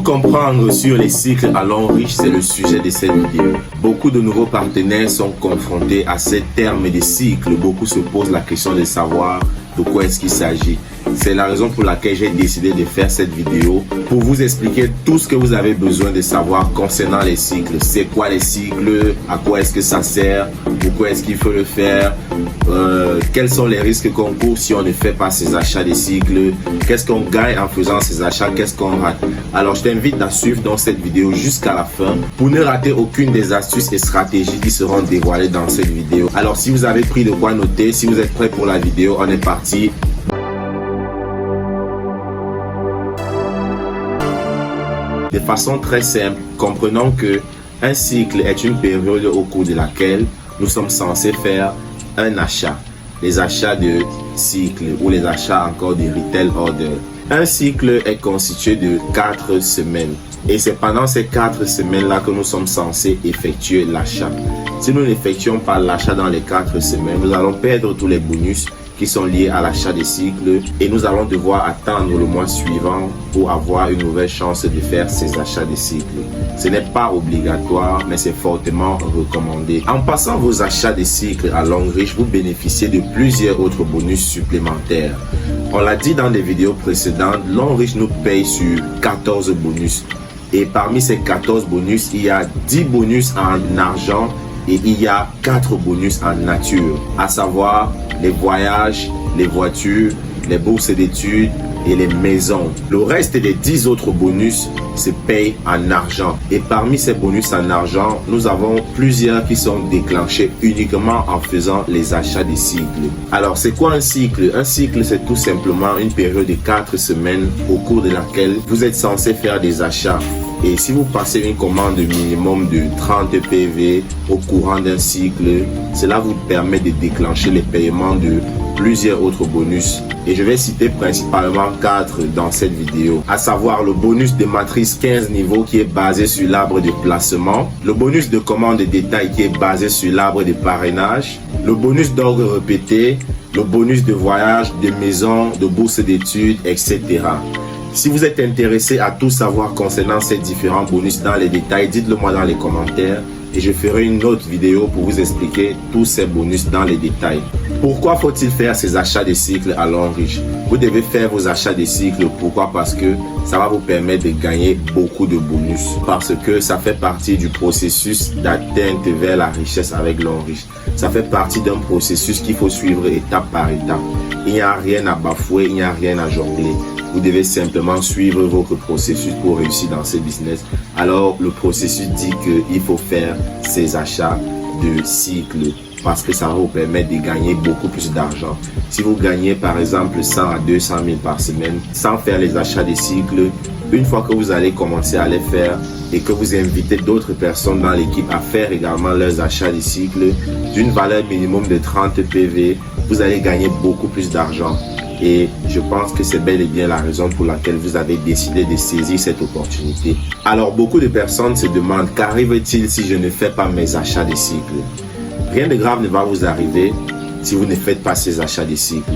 comprendre sur les cycles à long riche, c'est le sujet de cette vidéo. Beaucoup de nouveaux partenaires sont confrontés à ces termes de cycles. Beaucoup se posent la question de savoir de quoi est-ce qu'il s'agit. C'est la raison pour laquelle j'ai décidé de faire cette vidéo pour vous expliquer tout ce que vous avez besoin de savoir concernant les cycles. C'est quoi les cycles, à quoi est-ce que ça sert, pourquoi est-ce qu'il faut le faire, quels sont les risques qu'on court si on ne fait pas ces achats de cycles, qu'est-ce qu'on gagne en faisant ces achats, qu'est-ce qu'on rate. Alors je t'invite à suivre dans cette vidéo jusqu'à la fin pour ne rater aucune des astuces et stratégies qui seront dévoilées dans cette vidéo. Alors si vous avez pris de quoi noter, si vous êtes prêts pour la vidéo, on est parti. De façon très simple, comprenons que un cycle est une période au cours de laquelle nous sommes censés faire un achat. Les achats de cycle ou les achats encore de retail order. Un cycle est constitué de 4 semaines. Et c'est pendant ces 4 semaines-là que nous sommes censés effectuer l'achat. Si nous n'effectuons pas l'achat dans les 4 semaines, nous allons perdre tous les bonus qui sont liés à l'achat des cycles et nous allons devoir attendre le mois suivant pour avoir une nouvelle chance de faire ces achats des cycles. Ce n'est pas obligatoire, mais c'est fortement recommandé. En passant vos achats des cycles à long riche, vous bénéficiez de plusieurs autres bonus supplémentaires. On l'a dit dans des vidéos précédentes, long riche nous paye sur 14 bonus. Et parmi ces 14 bonus, il y a 10 bonus en argent et il y a 4 bonus en nature, à savoir les voyages, les voitures, les bourses d'études et les maisons. Le reste des 10 autres bonus se paye en argent. Et parmi ces bonus en argent, nous avons plusieurs qui sont déclenchés uniquement en faisant les achats des cycles. Alors, c'est quoi un cycle? Un cycle, c'est tout simplement une période de 4 semaines au cours de laquelle vous êtes censé faire des achats. Et si vous passez une commande minimum de 30 PV au courant d'un cycle, cela vous permet de déclencher les paiements de plusieurs autres bonus. Et je vais citer principalement 4 dans cette vidéo, à savoir le bonus de matrice 15 niveaux qui est basé sur l'arbre de placement, le bonus de commande de détail qui est basé sur l'arbre de parrainage, le bonus d'ordre répété, le bonus de voyage, de maison, de bourse d'études, etc. Si vous êtes intéressé à tout savoir concernant ces différents bonus dans les détails, dites-le moi dans les commentaires et je ferai une autre vidéo pour vous expliquer tous ces bonus dans les détails. Pourquoi faut-il faire ces achats de cycles à long riche? Vous devez faire vos achats de cycles. Pourquoi? Parce que ça va vous permettre de gagner beaucoup de bonus. Parce que ça fait partie du processus d'atteinte vers la richesse avec long riche. Ça fait partie d'un processus qu'il faut suivre étape par étape. Il n'y a rien à bafouer, il n'y a rien à jongler. Vous devez simplement suivre votre processus pour réussir dans ce business. Alors, le processus dit qu'il faut faire ces achats de cycle parce que ça va vous permettre de gagner beaucoup plus d'argent. Si vous gagnez par exemple 100 à 200 000 par semaine sans faire les achats de cycle, une fois que vous allez commencer à les faire et que vous invitez d'autres personnes dans l'équipe à faire également leurs achats de cycle d'une valeur minimum de 30 PV, vous allez gagner beaucoup plus d'argent. Et je pense que c'est bel et bien la raison pour laquelle vous avez décidé de saisir cette opportunité. Alors beaucoup de personnes se demandent qu'arrive-t-il si je ne fais pas mes achats de cycle? Rien de grave ne va vous arriver si vous ne faites pas ces achats de cycle.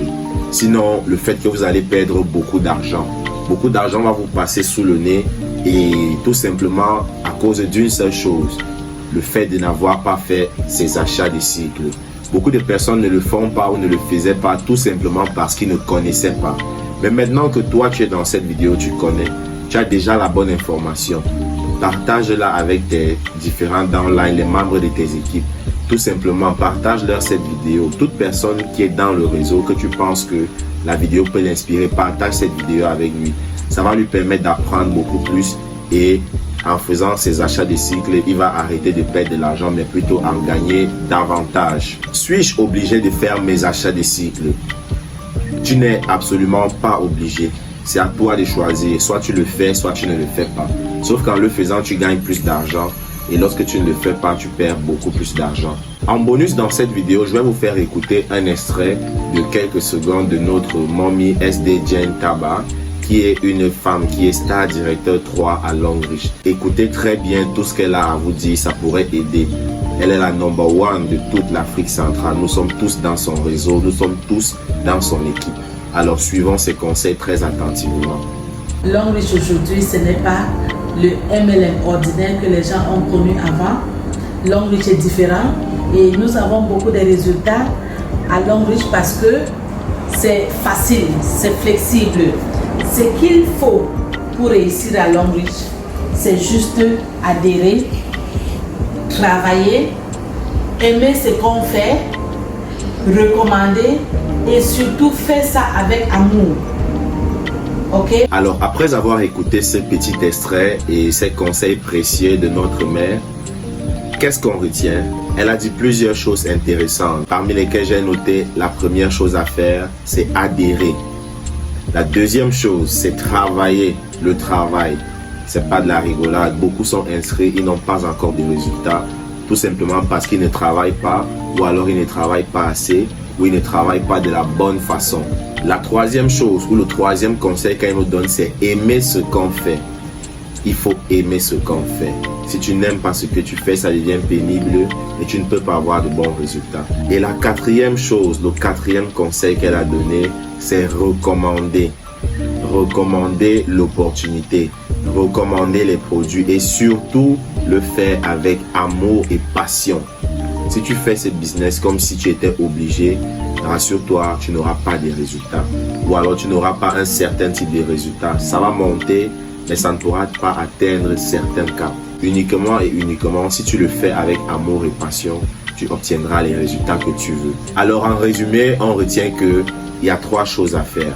Sinon, le fait que vous allez perdre beaucoup d'argent. Beaucoup d'argent va vous passer sous le nez et tout simplement à cause d'une seule chose, le fait de n'avoir pas fait ces achats de cycle. Beaucoup de personnes ne le font pas ou ne le faisaient pas tout simplement parce qu'ils ne connaissaient pas. Mais maintenant que toi tu es dans cette vidéo, tu connais, tu as déjà la bonne information. Partage-la avec tes différents downlines, les membres de tes équipes. Tout simplement, partage-leur cette vidéo. Toute personne qui est dans le réseau, que tu penses que la vidéo peut l'inspirer, partage cette vidéo avec lui. Ça va lui permettre d'apprendre beaucoup plus et en faisant ses achats de cycle, il va arrêter de perdre de l'argent, mais plutôt en gagner davantage. Suis-je obligé de faire mes achats de cycle? Tu n'es absolument pas obligé. C'est à toi de choisir. Soit tu le fais, soit tu ne le fais pas. Sauf qu'en le faisant, tu gagnes plus d'argent. Et lorsque tu ne le fais pas, tu perds beaucoup plus d'argent. En bonus, dans cette vidéo, je vais vous faire écouter un extrait de quelques secondes de notre mommy SD Jane Taba, qui est une femme qui est star directeur 3 à Long Riche. Écoutez très bien tout ce qu'elle a à vous dire, ça pourrait aider. Elle est la number one de toute l'Afrique centrale. Nous sommes tous dans son réseau, nous sommes tous dans son équipe. Alors suivons ses conseils très attentivement. Long Riche aujourd'hui, ce n'est pas le MLM ordinaire que les gens ont connu avant. Longreach est différent et nous avons beaucoup de résultats à Longreach parce que c'est facile, c'est flexible. Ce qu'il faut pour réussir à Longreach, c'est juste adhérer, travailler, aimer ce qu'on fait, recommander et surtout faire ça avec amour. Ok? Alors, après avoir écouté ce petit extrait et ces conseils précieux de notre mère, qu'est-ce qu'on retient? Elle a dit plusieurs choses intéressantes, parmi lesquelles j'ai noté la première chose à faire, c'est adhérer. La deuxième chose, c'est travailler. Le travail, c'est pas de la rigolade. Beaucoup sont inscrits, ils n'ont pas encore de résultats, tout simplement parce qu'ils ne travaillent pas, ou alors ils ne travaillent pas assez, ou ils ne travaillent pas de la bonne façon. La troisième chose, ou le troisième conseil qu'elle nous donne, c'est aimer ce qu'on fait. Il faut aimer ce qu'on fait. Si tu n'aimes pas ce que tu fais, ça devient pénible et tu ne peux pas avoir de bons résultats. Et la quatrième chose, le quatrième conseil qu'elle a donné, c'est recommander. Recommander l'opportunité, recommander les produits et surtout le faire avec amour et passion. Si tu fais ce business comme si tu étais obligé, rassure-toi, tu n'auras pas de résultats. Ou alors tu n'auras pas un certain type de résultats. Ça va monter, mais ça ne pourra pas atteindre certains caps. Uniquement et uniquement, si tu le fais avec amour et passion, tu obtiendras les résultats que tu veux. Alors en résumé, on retient qu'il y a 3 choses à faire.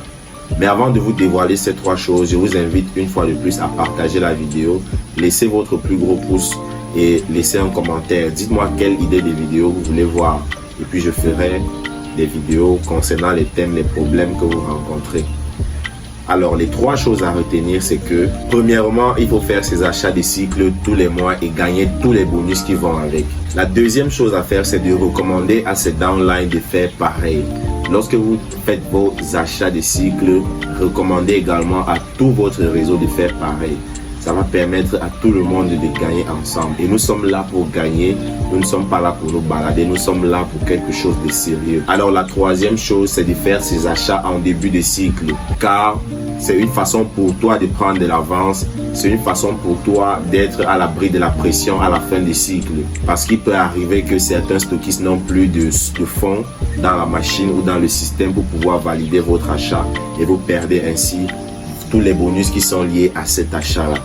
Mais avant de vous dévoiler ces 3 choses, je vous invite une fois de plus à partager la vidéo, laissez votre plus gros pouce et laissez un commentaire. Dites-moi quelle idée de vidéo vous voulez voir. Et puis je ferai des vidéos concernant les thèmes, les problèmes que vous rencontrez. Alors les 3 choses à retenir, c'est que premièrement, il faut faire ses achats de cycle tous les mois et gagner tous les bonus qui vont avec. La deuxième chose à faire, c'est de recommander à ses downlines de faire pareil. Lorsque vous faites vos achats de cycle, recommandez également à tout votre réseau de faire pareil. Ça va permettre à tout le monde de gagner ensemble. Et nous sommes là pour gagner. Nous ne sommes pas là pour nous balader. Nous sommes là pour quelque chose de sérieux. Alors la troisième chose, c'est de faire ses achats en début de cycle. Car c'est une façon pour toi de prendre de l'avance. C'est une façon pour toi d'être à l'abri de la pression à la fin du cycle. Parce qu'il peut arriver que certains stockistes n'ont plus de fonds dans la machine ou dans le système pour pouvoir valider votre achat. Et vous perdez ainsi tous les bonus qui sont liés à cet achat-là.